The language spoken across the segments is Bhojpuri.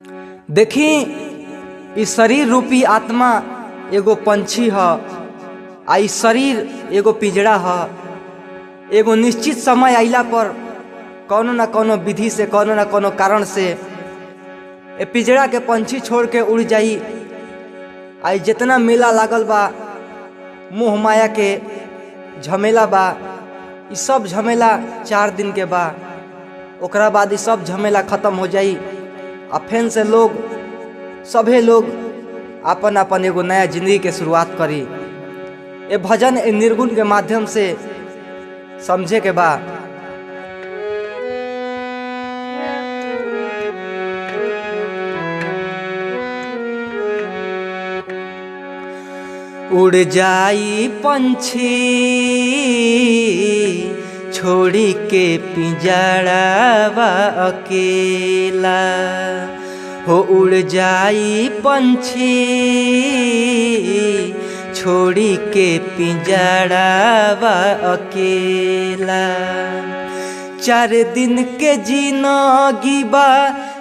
देखी इ शरीर रूपी आत्मा एगो पंछी ह आ इ शरीर एगो पिंजड़ा ह। एगो निश्चित समय आइला पर कौनो न कौनो विधि से कौनो न कौनो कारण से ए पिंजड़ा के पंछी छोड़ के उड़ जाई। आ इ जितना मेला लागल बा, मोह माया के झमेला बा, इ सब झमेला 4 दिन के बा। ओकरा बाद इ सब झमेला खत्म हो जाई आ फेन से सभे लोग अपन अपन एगो नया जिंदगी के शुरुआत करी। ए भजन ए निर्गुण के माध्यम से समझे के बा। उड़ जाई पंछी छोड़ी के पिंजड़ावा अकेला हो। उड़ जाई पंछी छोड़ी के पिंजड़ावा अकेला। 4 दिन के जिंदगी बा,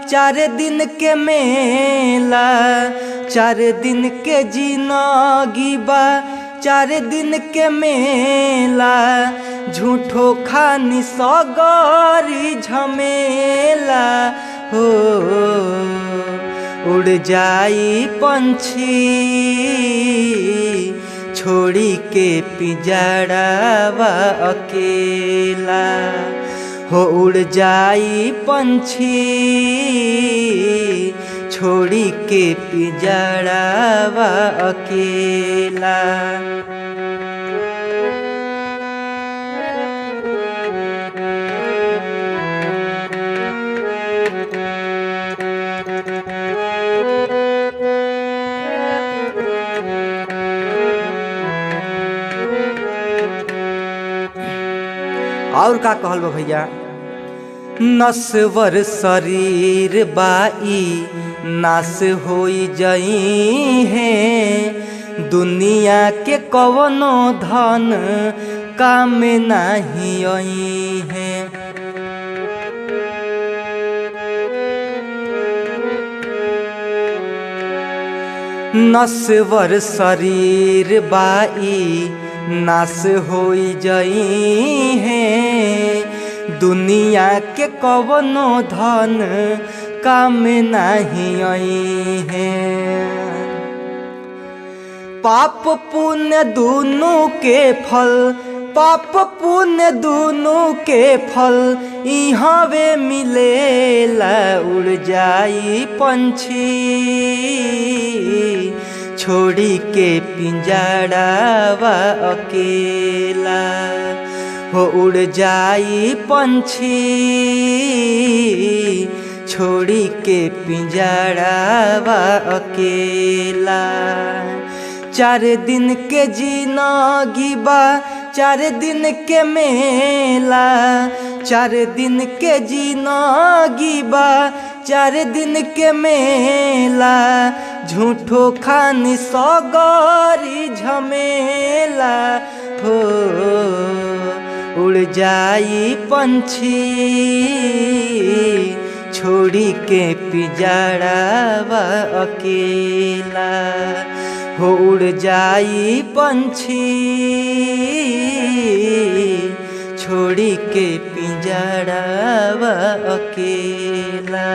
4 दिन के मेला। 4 दिन के जिंदगी बा, 4 दिन के मेला। झूठो खानी सगरी झमेला हो। उड़ जाई पंछी छोड़ी के पिंजड़ावा अकेला हो। उड़ जाई पंछी छोड़ी के पिंजड़ावा अकेला। और का कहल बा भैया, नस्वर शरीर बाई नाश होई जई है। दुनिया के कवनो धन काम नहीं आई है। नस्वर शरीर बाई नाश होई जई है। दुनिया के कवनो धन काम नहीं आई है। पाप पुण्य दोनों के फल, पाप पुण्य दोनों के फल इहावे मिलेला। उड़ जाई पंछी छोड़ी के पिंजड़ावा अकेला हो। उड़ जाई पंछी छोड़ी के पिंजड़ावा अकेला। 4 दिन के जिंदगी बा, 4 दिन के मेला। 4 दिन के जिंदगी बा, 4 दिन के मेला। झूठो खानी सगरी झमेला हो। उड़ जाई पंछी छोड़ी के पिंजड़ावा अकेला हो। उड़ जाई पंछी छोड़ी के पिंजड़ावा अकेला।